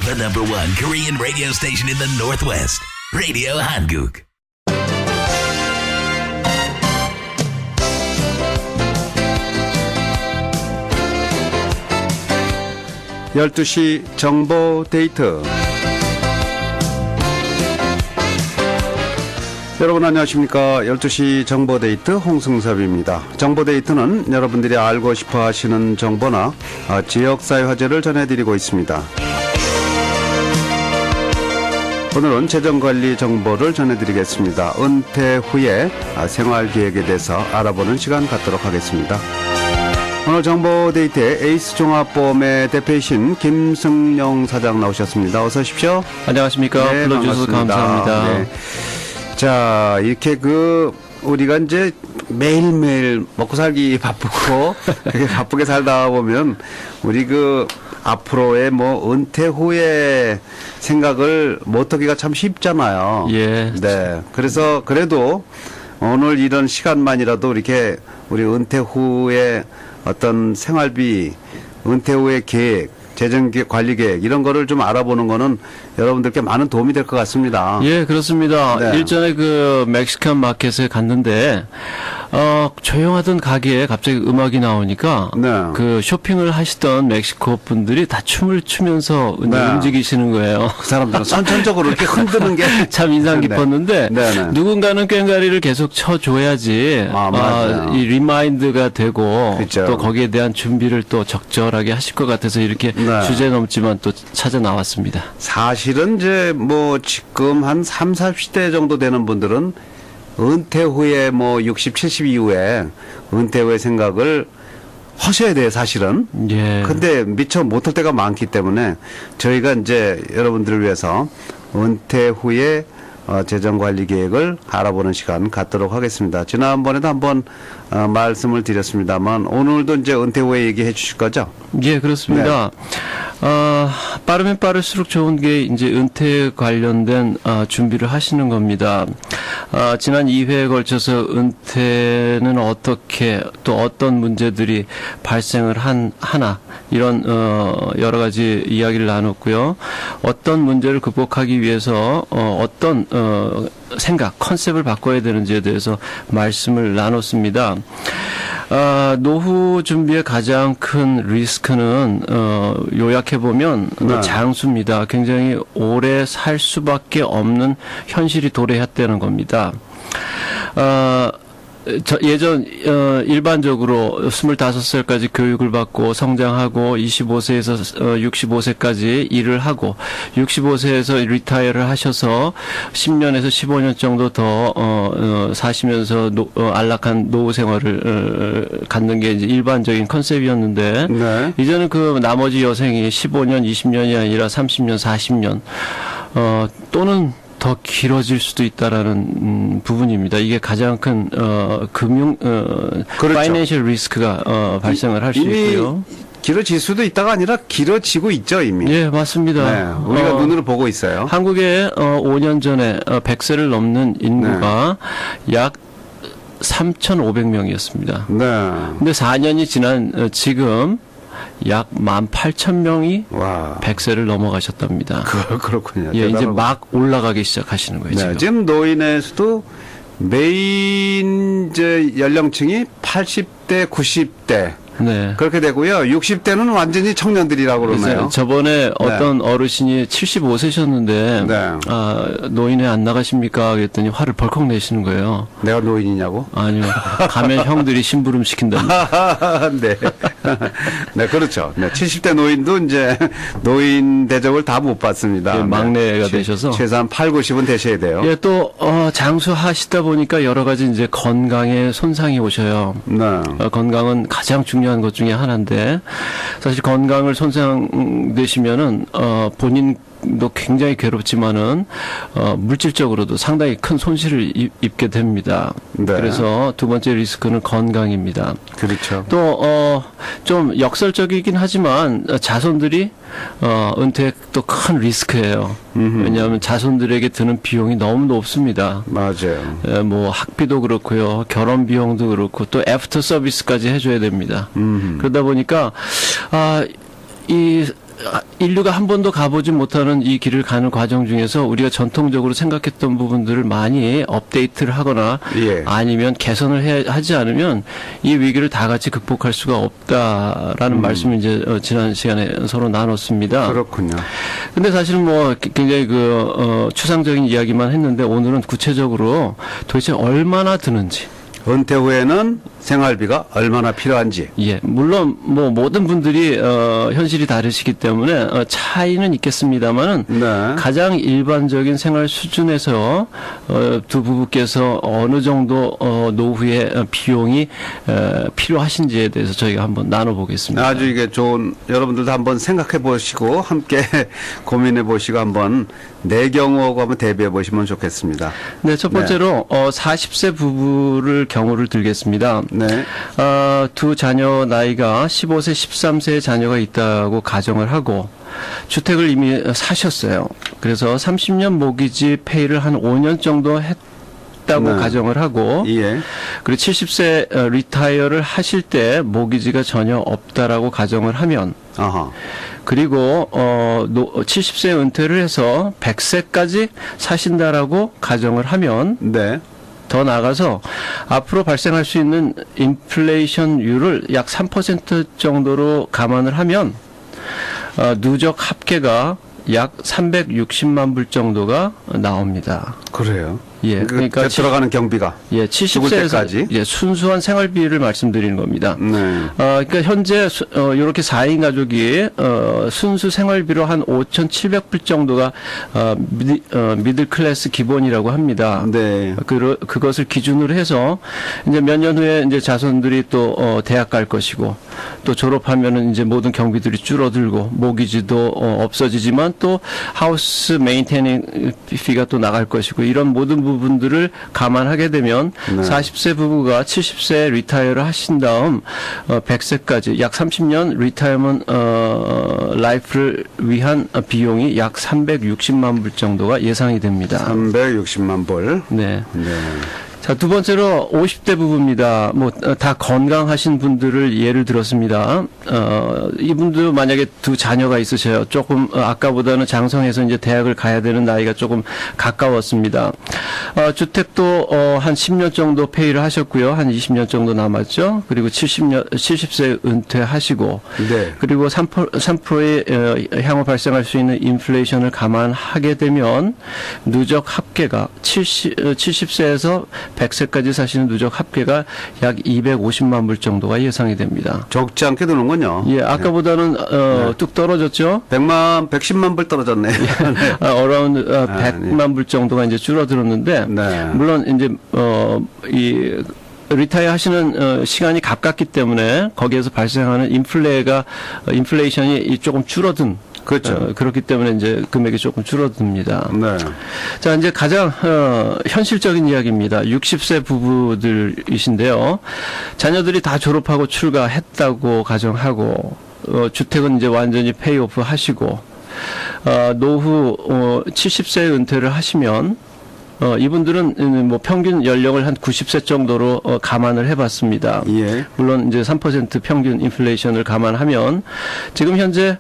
The #1 Korean radio station in the Northwest, Radio Hanguk. (12시) 정보 데이트. 여러분 안녕하십니까. 12시 정보데이트 홍승섭입니다. 정보데이트는 여러분들이 알고 싶어 하시는 정보나 지역사회 화제를 전해드리고 있습니다. 오늘은 재정관리 정보를 전해드리겠습니다. 은퇴 후에 생활계획에 대해서 알아보는 시간 갖도록 하겠습니다. 오늘 정보데이트에 에이스종합보험의 대표이신 김승용 사장 나오셨습니다. 어서 오십시오. 안녕하십니까. 네, 불러주셔서 감사합니다. 네. 자, 이렇게 우리가 이제 매일매일 먹고 살기 바쁘고, 그렇게 바쁘게 살다 보면, 우리 앞으로의 은퇴 후에 생각을 못하기가 참 쉽잖아요. 예. 네. 그래서 그래도 오늘 이런 시간만이라도 이렇게 우리 은퇴 후에 어떤 생활비, 은퇴 후의 계획, 재정 관리 계획 이런 거를 좀 알아보는 거는 여러분들께 많은 도움이 될 것 같습니다. 예, 그렇습니다. 네. 일전에 멕시칸 마켓에 갔는데 조용하던 가게에 갑자기 음악이 나오니까 네. 쇼핑을 하시던 멕시코 분들이 다 춤을 추면서 네. 움직이시는 거예요. 그 사람들은 선천적으로 이렇게 흔드는 게 참 인상 깊었는데 네. 누군가는 꽹과리를 계속 쳐줘야지 맞아요. 이 리마인드가 되고 그렇죠. 또 거기에 대한 준비를 또 적절하게 하실 것 같아서 이렇게 네. 주제 넘지만 또 찾아 나왔습니다. 사실은 이제 지금 한 30, 40대 정도 되는 분들은 은퇴 후에 60, 70 이후에 은퇴 후의 생각을 하셔야 돼요, 사실은. 예. 근데 미처 못할 때가 많기 때문에 저희가 이제 여러분들을 위해서 은퇴 후에 재정관리 계획을 알아보는 시간 갖도록 하겠습니다. 지난번에도 한번 말씀을 드렸습니다만 오늘도 이제 은퇴 후에 얘기해 주실 거죠? 예, 그렇습니다. 빠르면 빠를수록 좋은 게 이제 은퇴 관련된 준비를 하시는 겁니다. 지난 2회에 걸쳐서 은퇴는 어떻게 또 어떤 문제들이 발생을 하나 이런 여러 가지 이야기를 나눴고요. 어떤 문제를 극복하기 위해서 어떤 생각, 컨셉을 바꿔야 되는지에 대해서 말씀을 나눴습니다. 노후 준비의 가장 큰 리스크는 요약해보면 네. 장수입니다. 굉장히 오래 살 수밖에 없는 현실이 도래했다는 겁니다. 일반적으로 25살까지 교육을 받고 성장하고 25세에서 65세까지 일을 하고 65세에서 리타이어를 하셔서 10년에서 15년 정도 더 사시면서 안락한 노후 생활을 갖는 게 이제 일반적인 컨셉이었는데 네. 이제는 나머지 여생이 15년, 20년이 아니라 30년, 40년 또는 더 길어질 수도 있다라는 부분입니다. 이게 가장 큰 금융 그렇죠. 파이낸셜 리스크가 발생을 할 수 있고요. 길어질 수도 있다가 아니라 길어지고 있죠, 이미. 예, 맞습니다. 네, 우리가 눈으로 보고 있어요. 한국에 5년 전에 100세를 넘는 인구가 약 3,500명이었습니다. 네. 근데 4년이 지난 지금 약 18,000명이 와. 100세를 넘어가셨답니다. 그렇군요. 예, 이제 대단하고. 막 올라가기 시작하시는 거예요, 네, 지금. 지금 노인에서도 메인 연령층이 80대, 90대 네. 그렇게 되고요. 60대는 완전히 청년들이라고 그러네요. 저번에 어떤 어르신이 75세셨는데 네. 노인회 안 나가십니까? 그랬더니 화를 벌컥 내시는 거예요. 내가 노인이냐고? 아니요. 가면 형들이 심부름 시킨답니다. 네. 네, 그렇죠. 네, 70대 노인도 이제 노인 대접을 다 못 받습니다. 예, 막내가 네. 되셔서. 최소한 8, 90은 되셔야 돼요. 예, 또 장수하시다 보니까 여러 가지 이제 건강에 손상이 오셔요. 네. 건강은 가장 중요한 것 중에 하나인데 사실 건강을 손상되시면은 본인도 굉장히 괴롭지만은 물질적으로도 상당히 큰 손실을 입게 됩니다. 네. 그래서 두 번째 리스크는 건강입니다. 그렇죠. 또 좀 역설적이긴 하지만 자손들이 은퇴 또 큰 리스크예요. 왜냐하면 자손들에게 드는 비용이 너무 높습니다. 맞아요. 뭐 학비도 그렇고요, 결혼 비용도 그렇고 또 애프터 서비스까지 해줘야 됩니다. 그러다 보니까 이 인류가 한 번도 가보지 못하는 이 길을 가는 과정 중에서 우리가 전통적으로 생각했던 부분들을 많이 업데이트를 하거나 예. 아니면 개선을 하지 않으면 이 위기를 다 같이 극복할 수가 없다라는 말씀을 이제 지난 시간에 서로 나눴습니다. 그렇군요. 근데 사실은 뭐 굉장히 추상적인 이야기만 했는데 오늘은 구체적으로 도대체 얼마나 드는지. 은퇴 후에는 생활비가 얼마나 필요한지. 예, 물론 뭐 모든 분들이 현실이 다르시기 때문에 차이는 있겠습니다만은 네. 가장 일반적인 생활 수준에서 두 부부께서 어느 정도 노후에 비용이 필요하신지에 대해서 저희가 한번 나눠보겠습니다. 아주 이게 좋은, 여러분들도 한번 생각해 보시고 함께 고민해 보시고 한번 내 경우하고 한번 대비해 보시면 좋겠습니다. 네, 첫 번째로 40세 부부를 경우를 들겠습니다. 네. 두 자녀 나이가 15세, 13세의 자녀가 있다고 가정을 하고 주택을 이미 사셨어요. 그래서 30년 모기지 페이를 한 5년 정도 했다고 네. 가정을 하고 예. 그리고 70세 리타이어를 하실 때 모기지가 전혀 없다라고 가정을 하면 아하. 그리고 70세 은퇴를 해서 100세까지 사신다라고 가정을 하면 네. 더 나아가서 앞으로 발생할 수 있는 인플레이션율을 약 3% 정도로 감안을 하면 누적 합계가 약 360만 불 정도가 나옵니다. 그래요. 예, 그러니까 들어가는 경비가. 예, 죽을 70세에서 때까지? 예, 순수한 생활비를 말씀드리는 겁니다. 네. 그러니까 현재 이렇게 4인 가족이 순수 생활비로 한 5,700불 정도가 미들 클래스 기본이라고 합니다. 네. 그것을 기준으로 해서 이제 몇 년 후에 이제 자손들이 또 대학 갈 것이고 또 졸업하면은 이제 모든 경비들이 줄어들고 모기지도 없어지지만 또 하우스 메인테닝 피가 또 나갈 것이고 이런 모든 부분들을 감안하게 되면 네. 40세 부부가 70세 리타이어를 하신 다음 100세까지 약 30년 리타이어먼 라이프를 위한 비용이 약 360만 불 정도가 예상이 됩니다. 360만 불. 네. 네. 자, 두 번째로 50대 부부입니다. 뭐 다 건강하신 분들을 예를 들었습니다. 이분도 만약에 두 자녀가 있으셔요. 조금 아까보다는 장성해서 이제 대학을 가야 되는 나이가 조금 가까웠습니다. 주택도 한 10년 정도 페이를 하셨고요. 한 20년 정도 남았죠. 그리고 70세 은퇴하시고 네. 그리고 3%의 향후 발생할 수 있는 인플레이션을 감안하게 되면 누적 합계가 70세에서 100세까지 사시는 누적 합계가 약 250만 불 정도가 예상이 됩니다. 적지 않게 드는군요. 예, 아까보다는 뚝 떨어졌죠. 110만 불 떨어졌네. 어라운드 100만 불 정도가 이제 줄어들었는데 네. 물론 이제 이 리타이어 하시는 시간이 가깝기 때문에 거기에서 발생하는 인플레이션이 조금 줄어든 그렇죠. 그렇기 때문에 이제 금액이 조금 줄어듭니다. 네. 자, 이제 가장 현실적인 이야기입니다. 60세 부부들이신데요. 자녀들이 다 졸업하고 출가했다고 가정하고 주택은 이제 완전히 페이오프 하시고 노후 70세 은퇴를 하시면 이분들은 뭐 평균 연령을 한 90세 정도로 감안을 해봤습니다. 예. 물론 이제 3% 평균 인플레이션을 감안하면 지금 현재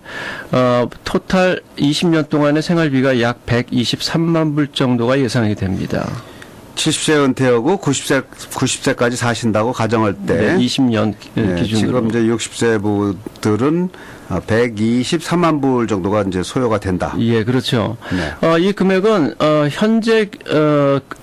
토탈 20년 동안의 생활비가 약 123만 불 정도가 예상이 됩니다. 70세 은퇴하고 90세까지 사신다고 가정할 때. 네, 20년 네, 기준으로. 지금 이제 60세 부들은 123만 불 정도가 이제 소요가 된다. 예, 그렇죠. 네. 이 금액은 현재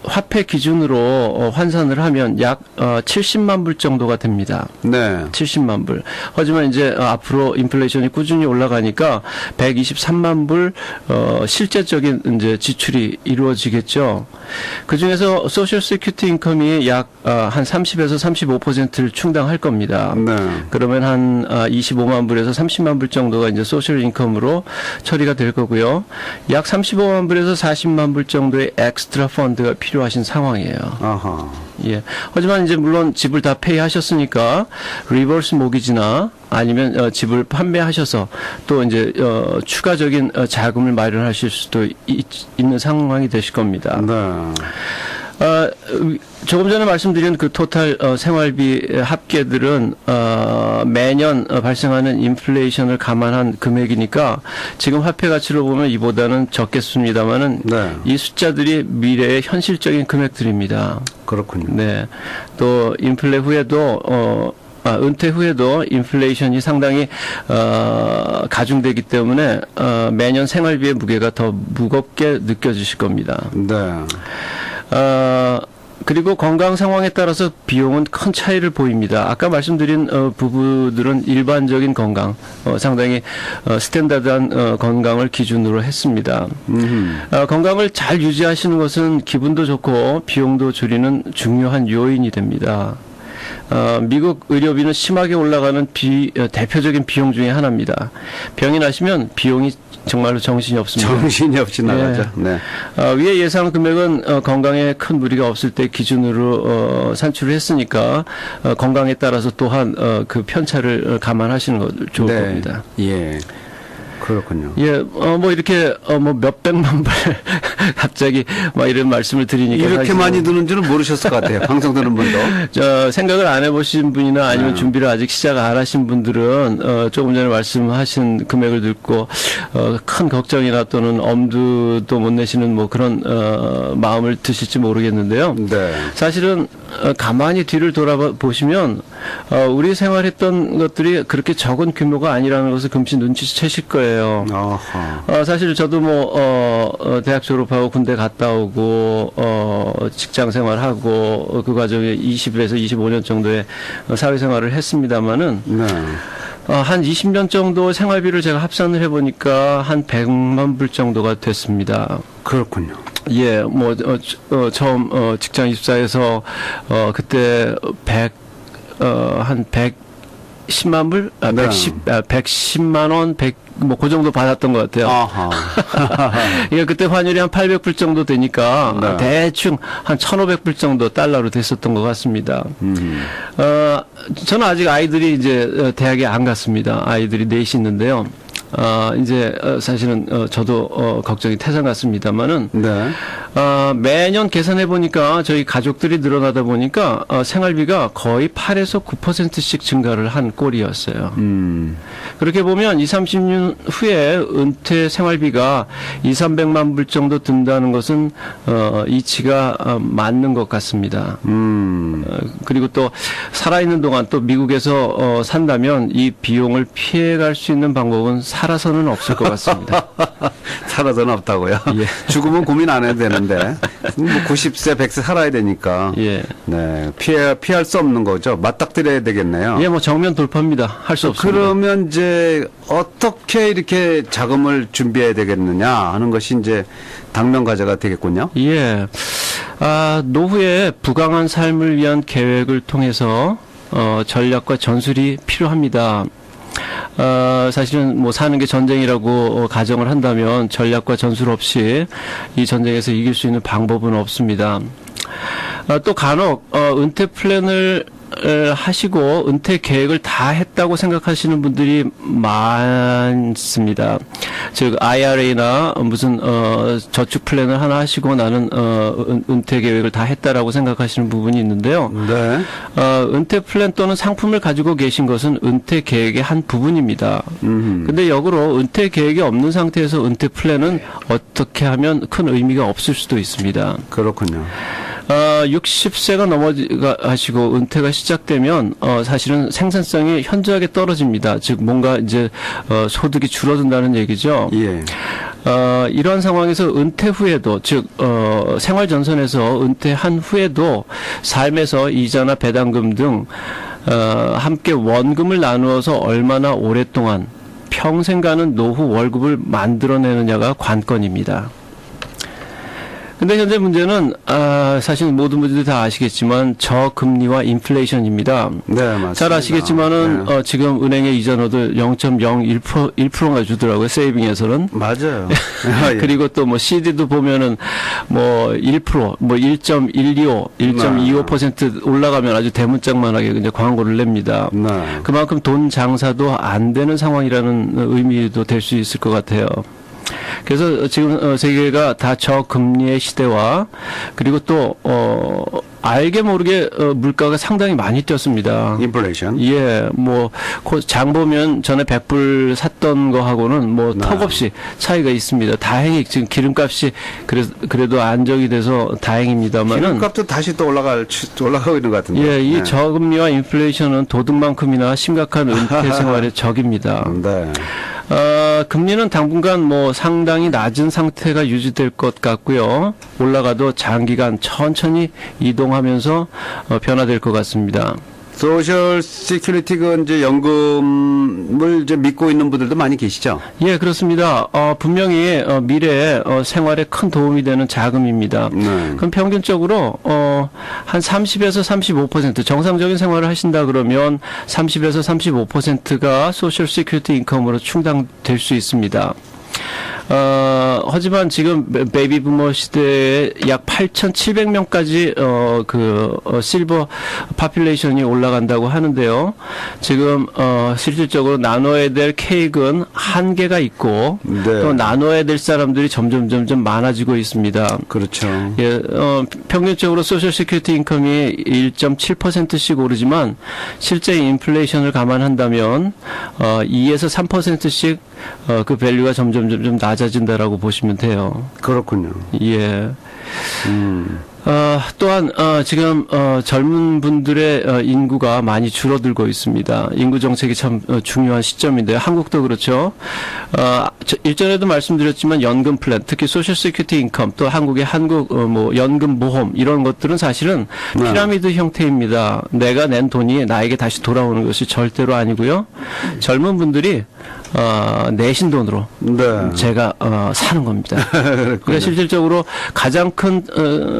화폐 기준으로 환산을 하면 약 70만 불 정도가 됩니다. 네. 70만 불. 하지만 이제 앞으로 인플레이션이 꾸준히 올라가니까 123만 불 실제적인 이제 지출이 이루어지겠죠. 그 중에서 소셜 세큐리티 인컴이 약 한 30에서 35%를 충당할 겁니다. 네. 그러면 한 25만 불에서 30만 불 정도가 이제 소셜 인컴으로 처리가 될 거고요. 약 35만 불에서 40만 불 정도의 엑스트라 펀드가 필요하신 상황이에요. 아하. 예. 하지만 이제 물론 집을 다 페이하셨으니까 리버스 모기지나 아니면 집을 판매하셔서 또 이제 추가적인 자금을 마련하실 수도 있는 상황이 되실 겁니다. 네. 조금 전에 말씀드린 그 토탈 생활비 합계들은 매년 발생하는 인플레이션을 감안한 금액이니까 지금 화폐 가치로 보면 이보다는 적겠습니다만은 네. 이 숫자들이 미래의 현실적인 금액들입니다. 그렇군요. 네. 또 인플레 후에도 은퇴 후에도 인플레이션이 상당히 가중되기 때문에 매년 생활비의 무게가 더 무겁게 느껴지실 겁니다. 네. 그리고 건강 상황에 따라서 비용은 큰 차이를 보입니다. 아까 말씀드린 부부들은 일반적인 건강, 상당히 스탠다드한 건강을 기준으로 했습니다. 건강을 잘 유지하시는 것은 기분도 좋고 비용도 줄이는 중요한 요인이 됩니다. 미국 의료비는 심하게 올라가는 대표적인 비용 중에 하나입니다. 병이 나시면 비용이 정말로 정신이 없습니다. 정신이 없이 나가죠. 네. 위에 예상 금액은 건강에 큰 무리가 없을 때 기준으로 산출을 했으니까 건강에 따라서 또한 그 편차를 감안하시는 것 좋을 네. 겁니다. 예. 그렇군요. 예, 뭐 이렇게 뭐 몇백만 불 갑자기 막 이런 말씀을 드리니까 이렇게 사실은 많이 드는 줄은 모르셨을 것 같아요. 방송 듣는 분도. 생각을 안 해보신 분이나 아니면 네. 준비를 아직 시작 안 하신 분들은 조금 전에 말씀하신 금액을 듣고 큰 걱정이나 또는 엄두도 못 내시는 뭐 그런 마음을 드실지 모르겠는데요. 네. 사실은 가만히 뒤를 돌아보시면 우리 생활했던 것들이 그렇게 적은 규모가 아니라는 것을 금시 눈치채실 거예요. 어허. 사실 저도 뭐 대학 졸업하고 군대 갔다 오고 직장 생활하고 그 과정에 20에서 25년 정도의 사회생활을 했습니다마는 네. 한 20년 정도 생활비를 제가 합산을 해보니까 한 100만 불 정도가 됐습니다. 그렇군요. 예, 뭐 처음 직장 입사해서 그때 한 110만 불, 네. 110만 원, 뭐 그 정도 받았던 것 같아요. 아하. 예, 그때 환율이 한 800불 정도 되니까 네. 대충 한 1,500불 정도 달러로 됐었던 것 같습니다. 저는 아직 아이들이 이제 대학에 안 갔습니다. 아이들이 넷이 있는데요. 이제 사실은 저도 걱정이 태산 같습니다만은 네. 매년 계산해 보니까 저희 가족들이 늘어나다 보니까 생활비가 거의 8에서 9%씩 증가를 한 꼴이었어요. 그렇게 보면 20, 30년 후에 은퇴 생활비가 200~300만 불 정도 든다는 것은 이치가 맞는 것 같습니다. 그리고 또 살아있는 동안 또 미국에서 산다면 이 비용을 피해갈 수 있는 방법은 살아서는 없을 것 같습니다. 살아서는 없다고요? 예. 죽으면 고민 안 해도 되는데, 뭐 90세, 100세 살아야 되니까. 예. 네. 피할 수 없는 거죠. 맞닥뜨려야 되겠네요. 예, 뭐 정면 돌파입니다. 할 수 없습니다. 그러면 이제 어떻게 이렇게 자금을 준비해야 되겠느냐 하는 것이 이제 당면 과제가 되겠군요. 예. 노후에 부강한 삶을 위한 계획을 통해서 전략과 전술이 필요합니다. 사실은 뭐 사는 게 전쟁이라고 가정을 한다면 전략과 전술 없이 이 전쟁에서 이길 수 있는 방법은 없습니다. 또 간혹 은퇴 플랜을 하시고 은퇴 계획을 다 했다고 생각하시는 분들이 많습니다. 즉 IRA나 무슨 저축 플랜을 하나 하시고 나는 은퇴 계획을 다 했다라고 생각하시는 부분이 있는데요. 네. 은퇴 플랜 또는 상품을 가지고 계신 것은 은퇴 계획의 한 부분입니다. 근데 역으로 은퇴 계획이 없는 상태에서 은퇴 플랜은 어떻게 하면 큰 의미가 없을 수도 있습니다. 그렇군요. 60세가 넘어가시고 은퇴가 시작되면 사실은 생산성이 현저하게 떨어집니다. 즉 뭔가 이제 소득이 줄어든다는 얘기죠. 예. 이러한 상황에서 은퇴 후에도 즉 생활 전선에서 은퇴한 후에도 삶에서 이자나 배당금 등 함께 원금을 나누어서 얼마나 오랫동안 평생 가는 노후 월급을 만들어내느냐가 관건입니다. 근데 현재 문제는 사실 모든 분들이 다 아시겠지만 저금리와 인플레이션입니다. 네, 맞습니다. 잘 아시겠지만은 네. 지금 은행의 이자노도 0.01%가 주더라고요. 세이빙에서는. 맞아요. 예. 그리고 또 뭐 CD도 보면은 뭐 1%, 뭐 1.125, 1.25% 올라가면 아주 대문짝만하게 이제 광고를 냅니다. 네. 그만큼 돈 장사도 안 되는 상황이라는 의미도 될 수 있을 것 같아요. 그래서 지금 세계가 다 저금리의 시대와 그리고 또 알게 모르게 물가가 상당히 많이 뛰었습니다. 인플레이션. 예, 뭐 장 보면 전에 100불 샀던 거하고는 뭐 네. 턱없이 차이가 있습니다. 다행히 지금 기름값이 그래도 안정이 돼서 다행입니다만은 기름값도 다시 또 올라가고 있는 것 같은데. 예, 이 네. 저금리와 인플레이션은 도둑만큼이나 심각한 은퇴 생활의 적입니다. 네. 금리는 당분간 뭐 상당히 낮은 상태가 유지될 것 같고요. 올라가도 장기간 천천히 이동하면서 변화될 것 같습니다. 소셜 시큐리티가 이제 연금을 이제 믿고 있는 분들도 많이 계시죠? 예, 그렇습니다. 분명히 미래에 생활에 큰 도움이 되는 자금입니다. 네. 그럼 평균적으로 한 30에서 35% 정상적인 생활을 하신다 그러면 30에서 35%가 소셜 시큐리티 인컴으로 충당될 수 있습니다. 하지만 지금 베이비 부머 시대에 약 8,700명까지 실버 파퓰레이션이 올라간다고 하는데요. 지금 실질적으로 나눠야 될 케이크는 한계가 있고 네. 또 나눠야 될 사람들이 점점 많아지고 있습니다. 그렇죠. 예, 평균적으로 소셜 시큐리티 인컴이 1.7%씩 오르지만 실제 인플레이션을 감안한다면 2에서 3%씩 그 밸류가 점점 낮아진다라고 보시면 돼요. 그렇군요. 예. 또한 지금 젊은 분들의 인구가 많이 줄어들고 있습니다. 인구 정책이 참 중요한 시점인데요. 한국도 그렇죠. 일전에도 말씀드렸지만 연금 플랜, 특히 소셜 시큐리티 인컴, 또 한국의 뭐 연금 보험 이런 것들은 사실은 피라미드 형태입니다. 내가 낸 돈이 나에게 다시 돌아오는 것이 절대로 아니고요. 젊은 분들이 내신 돈으로 네. 제가 사는 겁니다. 그러니까 실질적으로 가장 큰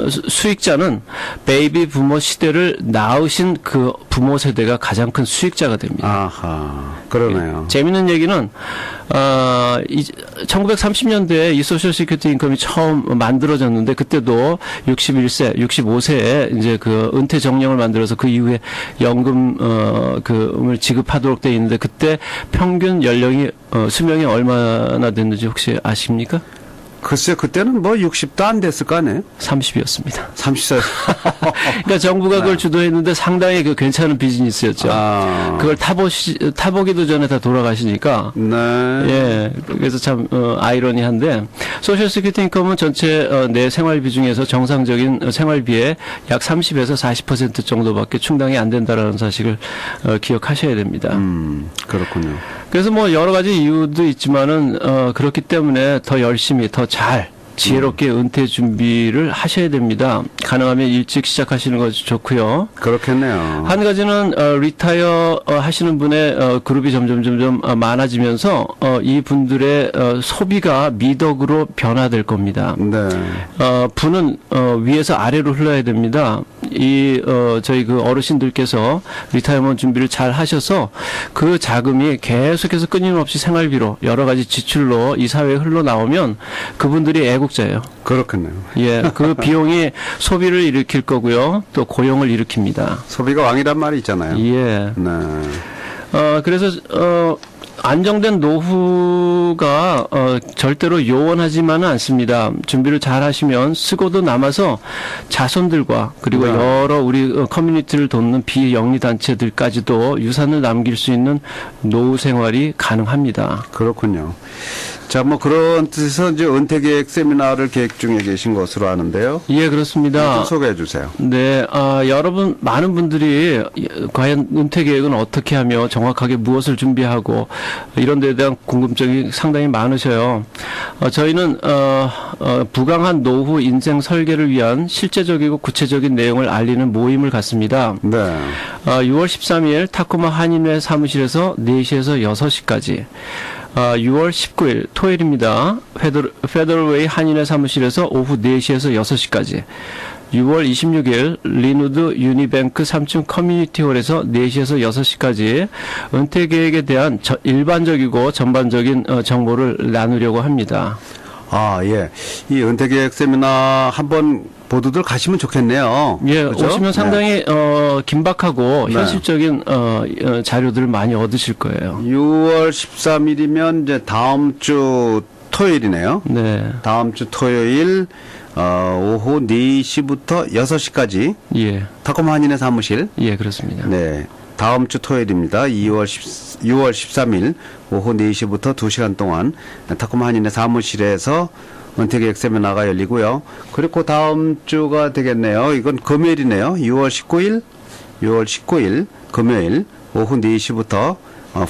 수익자는 베이비 부모 시대를 낳으신 그 부모 세대가 가장 큰 수익자가 됩니다. 아하, 그러네요. 재밌는 얘기는 1930년대에 이 소셜 시큐리티 인컴이 처음 만들어졌는데 그때도 61세, 65세에 이제 그 은퇴 정령을 만들어서 그 이후에 연금을 지급하도록 돼 있는데 그때 평균 연령이 수명이 얼마나 됐는지 혹시 아십니까? 글쎄, 그때는 뭐 60도 안 됐을 거 아니에요? 30이었습니다. 30살. 그러니까 정부가 그걸 주도했는데 상당히 그 괜찮은 비즈니스였죠. 그걸 타보기도 전에 다 돌아가시니까. 네. 예. 그래서 참, 아이러니한데, 소셜 시큐리티 인컴은 전체 내 생활비 중에서 정상적인 생활비의 약 30에서 40% 정도밖에 충당이 안 된다라는 사실을 기억하셔야 됩니다. 그렇군요. 그래서 뭐 여러 가지 이유도 있지만은 그렇기 때문에 더 열심히 더 잘 지혜롭게 은퇴 준비를 하셔야 됩니다. 가능하면 일찍 시작하시는 것이 좋고요. 그렇겠네요. 한 가지는 리타이어 하시는 분의 그룹이 점점 많아지면서 이 분들의 소비가 미덕으로 변화될 겁니다. 네. 부는 위에서 아래로 흘러야 됩니다. 저희 그 어르신들께서 리타이어먼트 준비를 잘 하셔서 그 자금이 계속해서 끊임없이 생활비로 여러 가지 지출로 이 사회에 흘러나오면 그분들이 애국자예요. 그렇겠네요. 예, 그 비용이 소비를 일으킬 거고요. 또 고용을 일으킵니다. 소비가 왕이란 말이 있잖아요. 예. 네. 그래서 안정된 노후가 절대로 요원하지만은 않습니다. 준비를 잘 하시면 쓰고도 남아서 자손들과 그리고 네. 여러 우리 커뮤니티를 돕는 비영리 단체들까지도 유산을 남길 수 있는 노후 생활이 가능합니다. 그렇군요. 자, 뭐 그런 뜻에서 이제 은퇴 계획 세미나를 계획 중에 계신 것으로 아는데요. 예, 그렇습니다. 좀 소개해 주세요. 네, 여러분, 많은 분들이 과연 은퇴 계획은 어떻게 하며 정확하게 무엇을 준비하고 이런 데에 대한 궁금증이 상당히 많으셔요. 저희는, 부강한 노후 인생 설계를 위한 실제적이고 구체적인 내용을 알리는 모임을 갖습니다. 네. 6월 13일 타코마 한인회 사무실에서 4시에서 6시까지. 6월 19일 토요일입니다. 페더럴웨이 한인회 사무실에서 오후 4시에서 6시까지. 6월 26일 리누드 유니뱅크 3층 커뮤니티홀에서 4시에서 6시까지 은퇴 계획에 대한 일반적이고 전반적인 정보를 나누려고 합니다. 아, 예. 이 은퇴 계획 세미나 한번 모두들 가시면 좋겠네요. 예, 그죠? 오시면 상당히 긴박하고 네. 현실적인 자료들을 많이 얻으실 거예요. 6월 13일이면 이제 다음 주 토요일이네요. 네. 다음 주 토요일 오후 4시부터 6시까지 예. 타콤 한인의 사무실. 예, 그렇습니다. 네. 다음 주 토요일입니다. 6월 13일 오후 4시부터 2시간 동안 타콤 한인의 사무실에서 은퇴계획 세미나가 열리고요. 그리고 다음 주가 되겠네요. 이건 금요일이네요. 6월 19일 금요일 오후 4시부터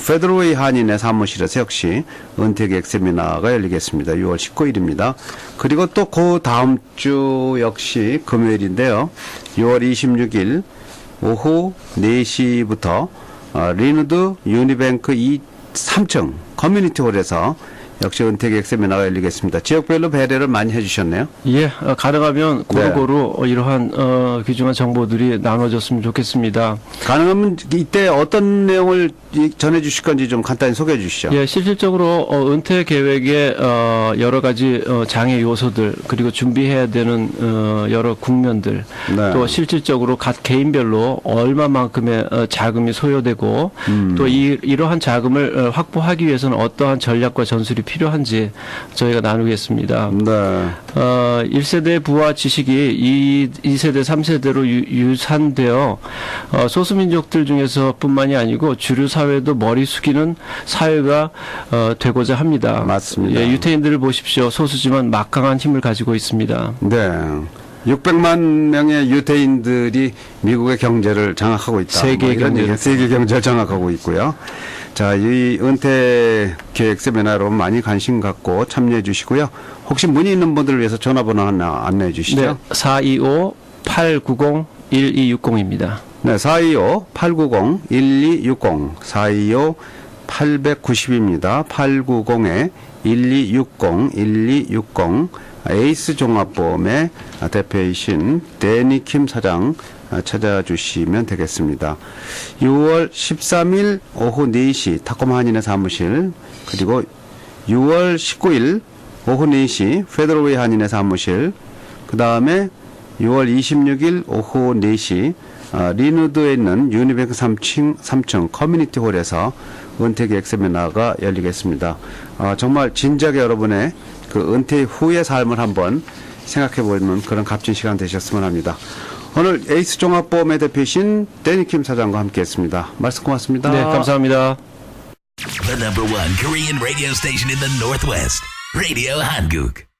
페드로웨이 한인의 사무실에서 역시 은퇴계획 세미나가 열리겠습니다. 6월 19일입니다. 그리고 또 그 다음 주 역시 금요일인데요. 6월 26일 오후 4시부터 리누드 유니뱅크 3층 커뮤니티 홀에서 역시 은퇴계획 세미나가 열리겠습니다. 지역별로 배려를 많이 해주셨네요. 예, 가능하면 고루고루 이러한 귀중한 정보들이 나눠졌으면 좋겠습니다. 가능하면 이때 어떤 내용을 전해 주실 건지 좀 간단히 소개해 주시죠. 예, 실질적으로 은퇴 계획의 여러 가지 장애 요소들 그리고 준비해야 되는 여러 국면들 네. 또 실질적으로 각 개인별로 얼마만큼의 자금이 소요되고 또 이러한 자금을 확보하기 위해서는 어떠한 전략과 전술이 필요한지 저희가 나누겠습니다. 네. 1세대 부와 지식이 2세대, 3세대로 유산되어 소수민족들 중에서 뿐만이 아니고 주류 사회도 머리 숙이는 사회가 되고자 합니다. 맞습니다. 예, 유태인들을 보십시오. 소수지만 막강한 힘을 가지고 있습니다. 네. 600만 명의 유태인들이 미국의 경제를 장악하고 있다. 세계 경제를. 세계 경제를 장악하고 있고요. 자, 이 은퇴 계획 세미나로 많이 관심 갖고 참여해 주시고요. 혹시 문의 있는 분들을 위해서 전화번호 하나 안내해 주시죠. 네, 425-890-1260입니다. 네, 425-890-1260, 425-890입니다. 890-1260, 에이스 종합보험의 대표이신 데니킴 사장 찾아주시면 되겠습니다. 6월 13일 오후 4시 타콤 한인의 사무실, 그리고 6월 19일 오후 4시 페드로웨이 한인의 사무실, 그 다음에 6월 26일 오후 4시 리누드에 있는 유니뱅크 3층 커뮤니티 홀에서 은퇴계획 세미나가 열리겠습니다. 정말 진작에 여러분의 그 은퇴 후의 삶을 한번 생각해보는 그런 값진 시간 되셨으면 합니다. 오늘 에이스 종합보험의 대표이신 데니킴 사장과 함께했습니다. 말씀 고맙습니다. 네, 감사합니다. The #1 Korean radio station in the Northwest, Radio Hanguk.